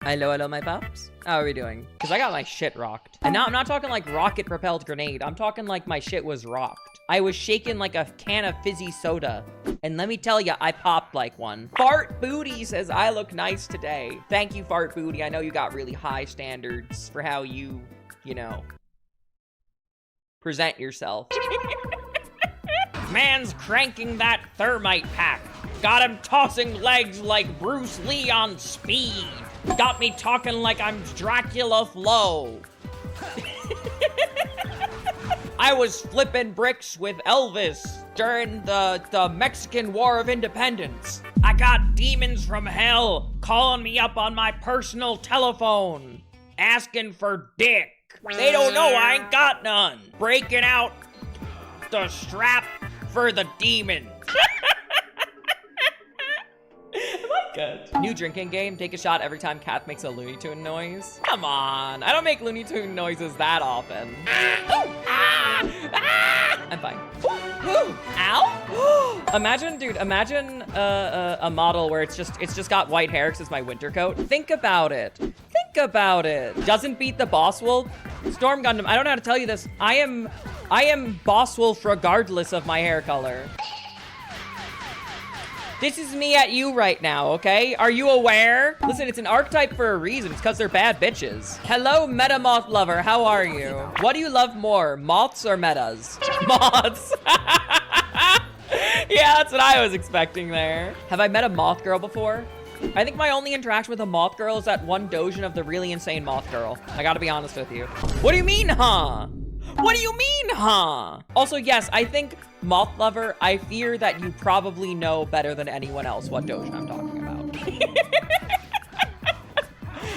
Hello, hello, my pups. How are we doing? Because I got my shit rocked. And now I'm not talking like rocket-propelled grenade. I'm talking like my shit was rocked. I was shaking like a can of fizzy soda. And let me tell you, I popped like one. Fart Booty says, I look nice today. Thank you, Fart Booty. I know you got really high standards for how you know, present yourself. Man's cranking that thermite pack. Got him tossing legs like Bruce Lee on speed. Got me talking like I'm Dracula Flo. I was flipping bricks with Elvis during the Mexican War of Independence. I got demons from hell calling me up on my personal telephone, asking for dick. They don't know I ain't got none. Breaking out the strap for the demon. Good. New drinking game, take a shot every time Kath makes a Looney Tune noise. Come on, I don't make Looney Tune noises that often. I'm fine. Ow! Imagine, dude, imagine a model where it's just got white hair because it's my winter coat. Think about it. Think about it. Doesn't beat the Boss Wolf. Storm Gundam, I don't know how to tell you this. I am Boss Wolf regardless of my hair color. This is me at you right now, okay? Are you aware? Listen, it's an archetype for a reason. It's because they're bad bitches. Hello, meta moth lover. How are you? What do you love more, moths or metas? Moths. Yeah, that's what I was expecting there. Have I met a moth girl before? I think my only interaction with a moth girl is that one doujin of the really insane moth girl. I gotta be honest with you. What do you mean, huh? What do you mean, huh? Also, yes, I think Moth Lover, I fear that you probably know better than anyone else what doujin I'm talking about.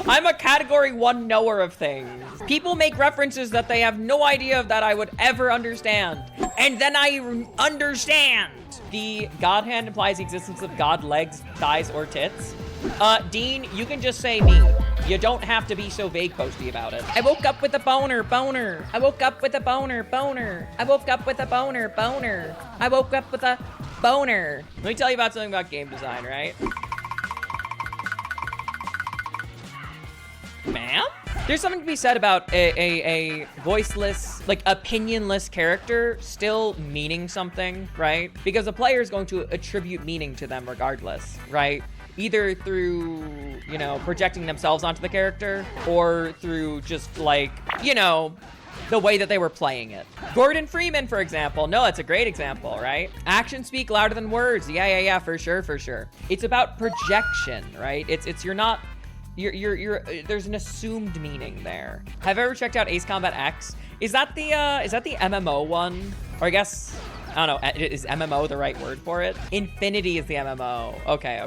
I'm a category 1 knower of things. People make references that they have no idea of that I would ever understand. And then I understand. The God hand implies the existence of God legs, thighs, or tits. Dean, you can just say me. You don't have to be so vague posty about it. I woke up with a boner, boner. I woke up with a boner, boner. I woke up with a boner, boner. I woke up with a boner. Let me tell you about something about game design, right? Ma'am? There's something to be said about a voiceless, like opinionless character still meaning something, right? Because the player is going to attribute meaning to them regardless, right? Either through, you know, projecting themselves onto the character or through just like, you know, the way that they were playing it. Gordon Freeman, for example. No, that's a great example, right? Actions speak louder than words. Yeah, for sure, for sure. It's about projection, right? It's you're not, there's an assumed meaning there. Have you ever checked out Ace Combat X? Is that the MMO one? Or I guess, I don't know, is MMO the right word for it? Infinity is the MMO. Okay.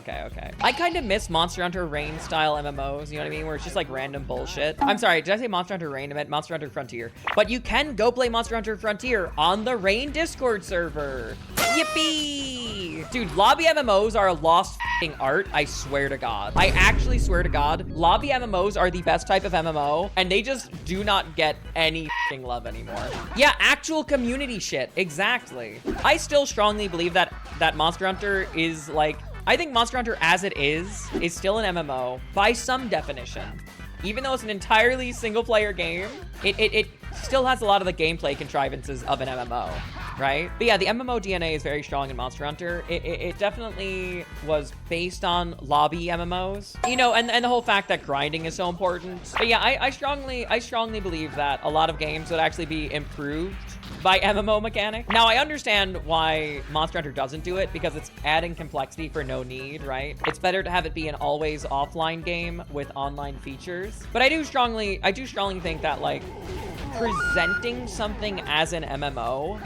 I kind of miss Monster Hunter Reign style MMOs, you know what I mean? Where it's just like random bullshit. I'm sorry, did I say Monster Hunter Reign? I meant Monster Hunter Frontier. But you can go play Monster Hunter Frontier on the Reign Discord server. Yippee! Dude, lobby MMOs are a lost f***ing art, I swear to God. I actually swear to God, lobby MMOs are the best type of MMO, and they just do not get any f***ing love anymore. Yeah, actual community shit, exactly. I still strongly believe that Monster Hunter is like, I think Monster Hunter as it is still an MMO by some definition. Even though it's an entirely single player game, it still has a lot of the gameplay contrivances of an MMO, right? But yeah, the MMO DNA is very strong in Monster Hunter. It definitely was based on lobby MMOs, you know, and the whole fact that grinding is so important. But yeah, I strongly believe that a lot of games would actually be improved by MMO mechanic. Now, I understand why Monster Hunter doesn't do it because it's adding complexity for no need, right? It's better to have it be an always offline game with online features. But I do strongly think that like presenting something as an MMO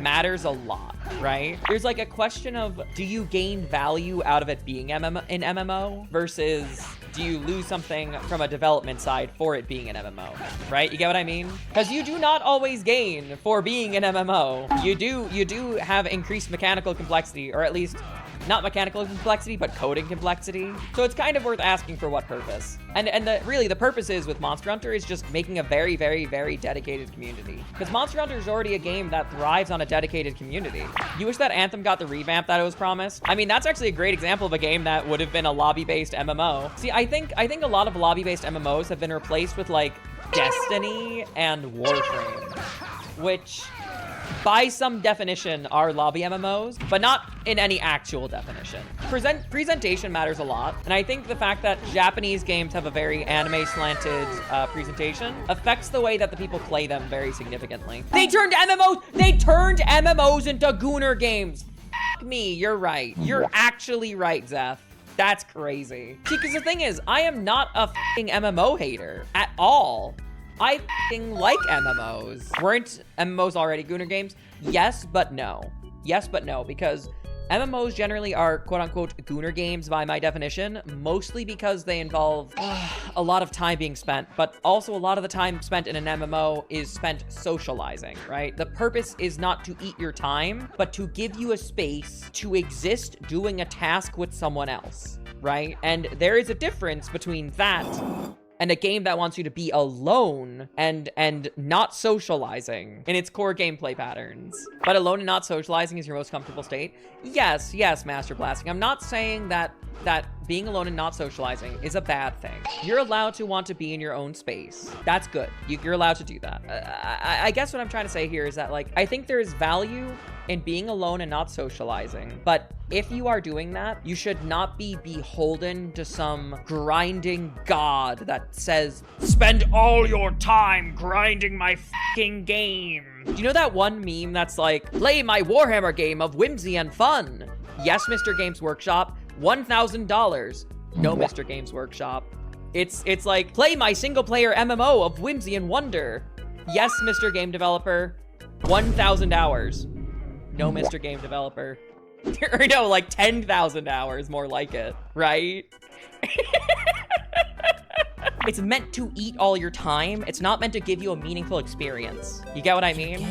matters a lot, right? There's like a question of, do you gain value out of it being an MMO versus do you lose something from a development side for it being an MMO, right? You get what I mean? Because you do not always gain for being an MMO. You do have increased mechanical complexity, or at least not mechanical complexity, but coding complexity. So it's kind of worth asking for what purpose. And really the purpose is with Monster Hunter is just making a very, very, very dedicated community. Because Monster Hunter is already a game that thrives on a dedicated community. You wish that Anthem got the revamp that it was promised? I mean, that's actually a great example of a game that would have been a lobby-based MMO. See, I think a lot of lobby-based MMOs have been replaced with like Destiny and Warframe, which by some definition are lobby MMOs, but not in any actual definition. Presentation matters a lot, and I think the fact that Japanese games have a very anime-slanted presentation affects the way that the people play them very significantly. They turned MMOs into Gooner games. F me, you're right. You're actually right, Zeph. That's crazy. See, because the thing is, I am not a f***ing MMO hater at all. I f***ing like MMOs. Weren't MMOs already Gooner games? Yes, but no. Yes, but no, because MMOs generally are quote-unquote Gooner games by my definition, mostly because they involve a lot of time being spent, but also a lot of the time spent in an MMO is spent socializing, right? The purpose is not to eat your time, but to give you a space to exist doing a task with someone else, right? And there is a difference between that and a game that wants you to be alone and not socializing in its core gameplay patterns. But alone and not socializing is your most comfortable state. Yes, Master Blasting. I'm not saying that being alone and not socializing is a bad thing. You're allowed to want to be in your own space. That's good. You're allowed to do that. I guess what I'm trying to say here is that, like, I think there is value in being alone and not socializing. But if you are doing that, you should not be beholden to some grinding god that says, spend all your time grinding my fucking game. Do you know that one meme that's like, play my Warhammer game of whimsy and fun? Yes, Mr. Games Workshop, $1,000. No, Mr. Games Workshop. It's like, play my single-player MMO of whimsy and wonder. Yes, Mr. Game Developer, 1,000 hours. No, Mr. Game Developer. Or no, like 10,000 hours, more like it, right? It's meant to eat all your time. It's not meant to give you a meaningful experience. You get what I mean?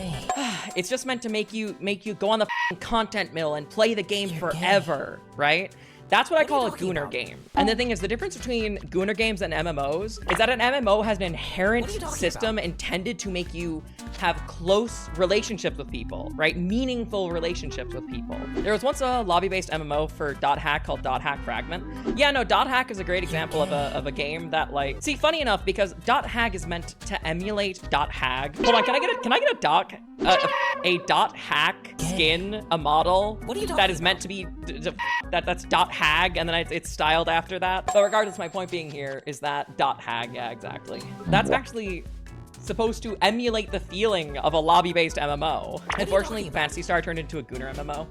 It's just meant to make you go on the content mill and play the game forever, right? That's what I call a Gooner game. And the thing is, the difference between Gooner games and MMOs is that an MMO has an inherent system intended to make you have close relationships with people, right? Meaningful relationships with people. There was once a lobby-based MMO for .hack called .hack Fragment. Yeah, no, .hack is a great example of a game that, like, see, funny enough, because .hack is meant to emulate .hag. Hold on, can I get a .hack skin, a model that is meant to be that's .hag, and then it's styled after that. But regardless, my point being here is that .hag, yeah, exactly. That's actually supposed to emulate the feeling of a lobby-based MMO. Unfortunately, Phantasy Star turned into a Gooner MMO.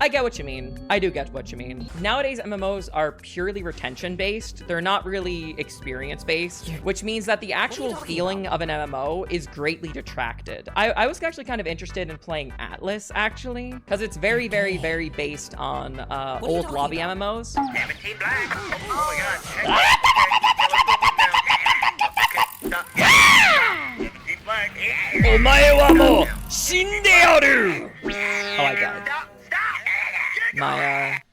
I get what you mean. I do get what you mean. Nowadays, MMOs are purely retention-based. They're not really experience-based, which means that the actual feeling of an MMO is greatly detracted. I was actually kind of interested in playing Atlas, actually, because it's very, very, very based on old lobby MMOs. Oh, I died.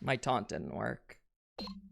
My taunt didn't work.